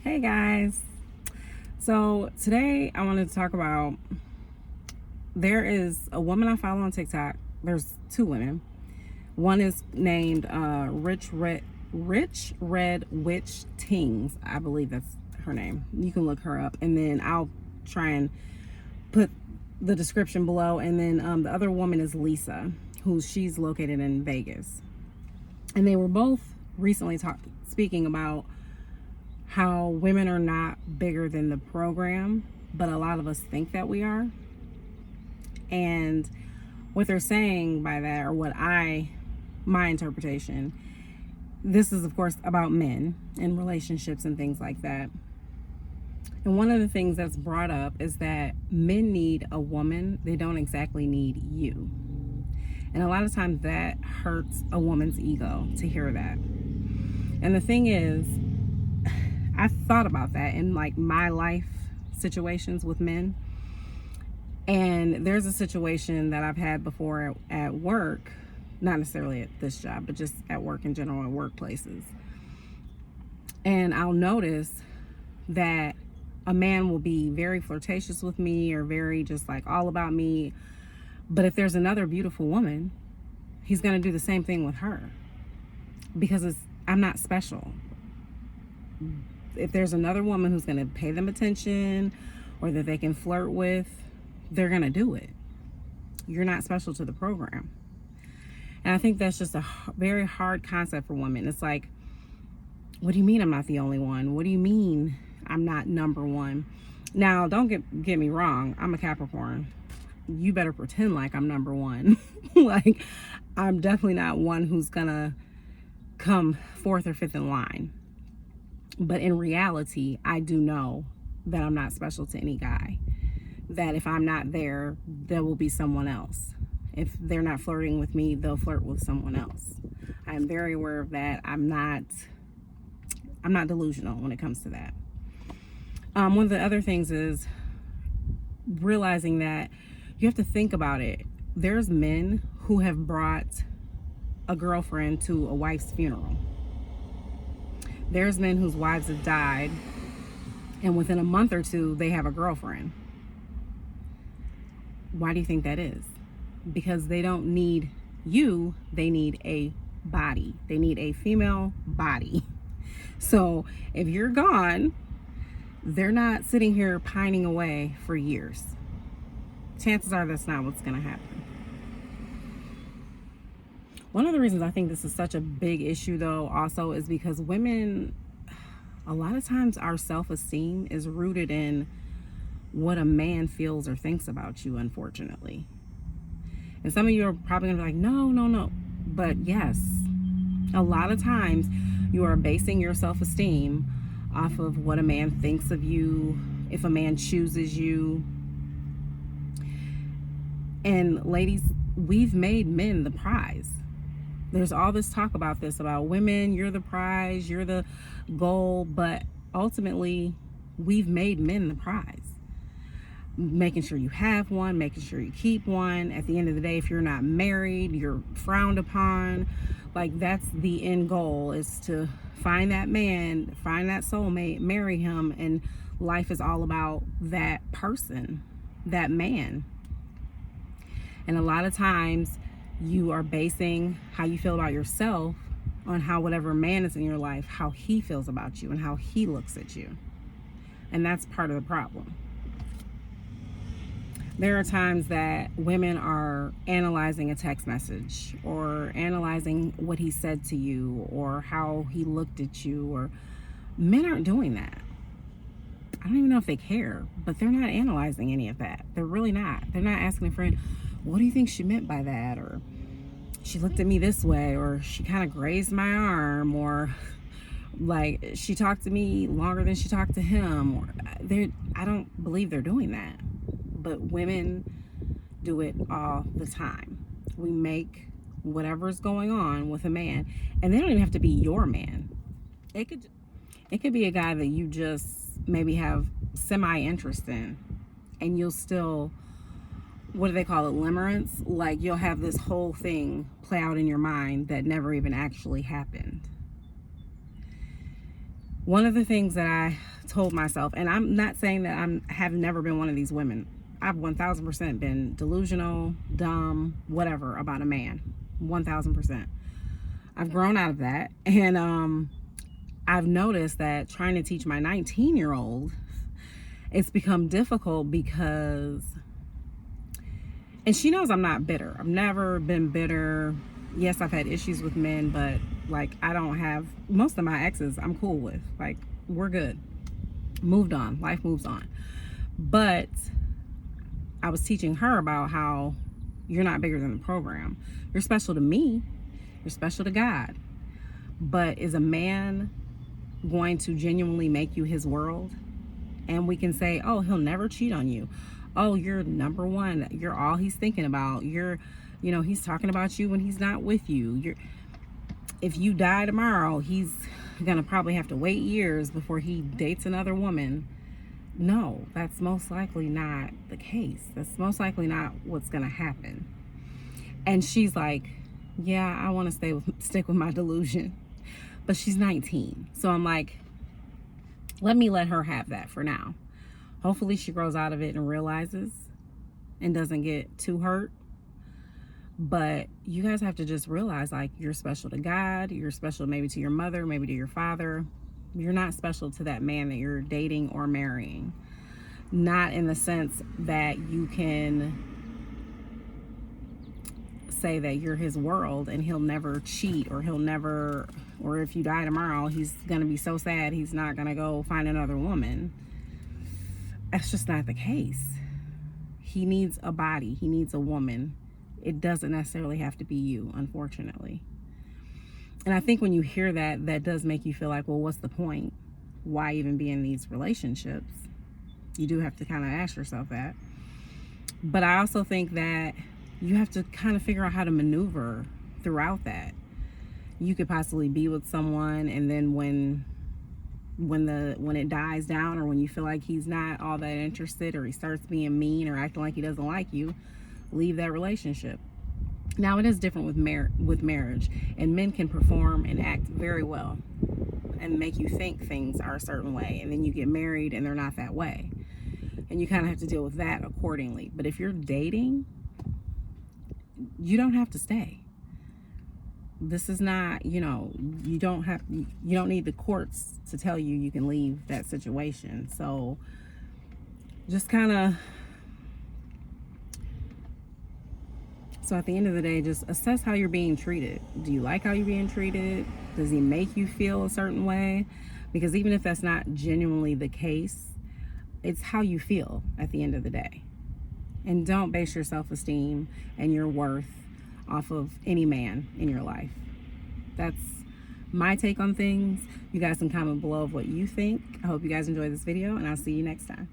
Hey guys. So today I wanted to talk about there is a woman I follow on TikTok. There's two women. One is named Rich Red Witch Tings. I believe that's her name. You can look her up, and then I'll try and put the description below. And then the other woman is Lisa, she's located in Vegas, and they were both recently speaking about how women are not bigger than the program, but a lot of us think that we are. And what they're saying by that, or my interpretation, this is of course about men and relationships and things like that. And one of the things that's brought up is that men need a woman, they don't exactly need you. And a lot of times that hurts a woman's ego to hear that. And the thing is, I thought about that in like my life situations with men. And there's a situation that I've had before at work, not necessarily at this job, but just at work in general, at workplaces. And I'll notice that a man will be very flirtatious with me or very just like all about me. But if there's another beautiful woman, he's going to do the same thing with her because I'm not special. If there's another woman who's going to pay them attention or that they can flirt with, they're going to do it. You're not special to the program. And I think that's just a very hard concept for women. It's like, what do you mean I'm not the only one? What do you mean I'm not number one? Now, don't get me wrong. I'm a Capricorn. You better pretend like I'm number one. Like, I'm definitely not one who's going to come fourth or fifth in line. But in reality, I do know that I'm not special to any guy. That if I'm not there, there will be someone else. If they're not flirting with me, they'll flirt with someone else. I'm very aware of that. I'm not delusional when it comes to that. One of the other things is realizing that you have to think about it. There's men who have brought a girlfriend to a wife's funeral. There's men whose wives have died, and within a month or two, they have a girlfriend. Why do you think that is? Because they don't need you, they need a body. They need a female body. So if you're gone, they're not sitting here pining away for years. Chances are that's not what's going to happen. One of the reasons I think this is such a big issue, though, also is because women, a lot of times our self-esteem is rooted in what a man feels or thinks about you, unfortunately. And some of you are probably going to be like, no. But yes, a lot of times you are basing your self-esteem off of what a man thinks of you, if a man chooses you. And ladies, we've made men the prize. There's all this talk about this, about women, you're the prize, you're the goal, but ultimately we've made men the prize. Making sure you have one, making sure you keep one. At the end of the day, if you're not married, you're frowned upon. Like, that's the end goal, is to find that man, find that soulmate, marry him, and life is all about that person, that man. And a lot of times you are basing how you feel about yourself on how whatever man is in your life, how he feels about you and how he looks at you. And that's part of the problem. There are times that women are analyzing a text message or analyzing what he said to you or how he looked at you, or men aren't doing that. I don't even know if they care, but they're not analyzing any of that. They're really not. They're not asking a friend, what do you think she meant by that? Or she looked at me this way, or she kind of grazed my arm, or like she talked to me longer than she talked to him. Or I don't believe they're doing that. But women do it all the time. We make whatever's going on with a man, and they don't even have to be your man. It could be a guy that you just maybe have semi-interest in, and you'll still, what do they call it, limerence? Like, you'll have this whole thing play out in your mind that never even actually happened. One of the things that I told myself, and I'm not saying that have never been one of these women. I've 1000% been delusional, dumb, whatever about a man. 1000%. I've grown out of that, and I've noticed that trying to teach my 19-year-old, it's become difficult because, and she knows I'm not bitter. I've never been bitter. Yes, I've had issues with men, but like, I don't have, most of my exes I'm cool with. Like, we're good. Moved on. Life moves on. But I was teaching her about how you're not bigger than the program. You're special to me. You're special to God. But is a man going to genuinely make you his world? And we can say, oh, he'll never cheat on you. Oh, you're number one. You're all he's thinking about. He's talking about you when he's not with you. If you die tomorrow, he's gonna probably have to wait years before he dates another woman. No, that's most likely not the case. That's most likely not what's gonna happen. And she's like, yeah, I want to stick with my delusion. But she's 19. So I'm like, let her have that for now. Hopefully she grows out of it and realizes and doesn't get too hurt. But you guys have to just realize, like, you're special to God. You're special maybe to your mother, maybe to your father. You're not special to that man that you're dating or marrying. Not in the sense that you can say that you're his world and he'll never cheat, or or if you die tomorrow, he's gonna be so sad he's not gonna go find another woman. That's just not the case. He needs a body. He needs a woman. It doesn't necessarily have to be you, unfortunately. And I think when you hear that, that does make you feel like, well, what's the point? Why even be in these relationships? You do have to kind of ask yourself that. But I also think that you have to kind of figure out how to maneuver throughout that. You could possibly be with someone, and then when it dies down, or when you feel like he's not all that interested, or he starts being mean or acting like he doesn't like you, leave that relationship. Now, it is different with marriage, and men can perform and act very well and make you think things are a certain way, and then you get married and they're not that way, and you kind of have to deal with that accordingly. But if you're dating, you don't have to stay. This is not, you don't need the courts to tell you you can leave that situation. So just kind of, so at the end of the day, just assess how you're being treated. Do you like how you're being treated? Does he make you feel a certain way? Because even if that's not genuinely the case, it's how you feel at the end of the day. And don't base your self-esteem and your worth off of any man in your life. That's my take on things. You guys can comment below of what you think. I hope you guys enjoyed this video, and I'll see you next time.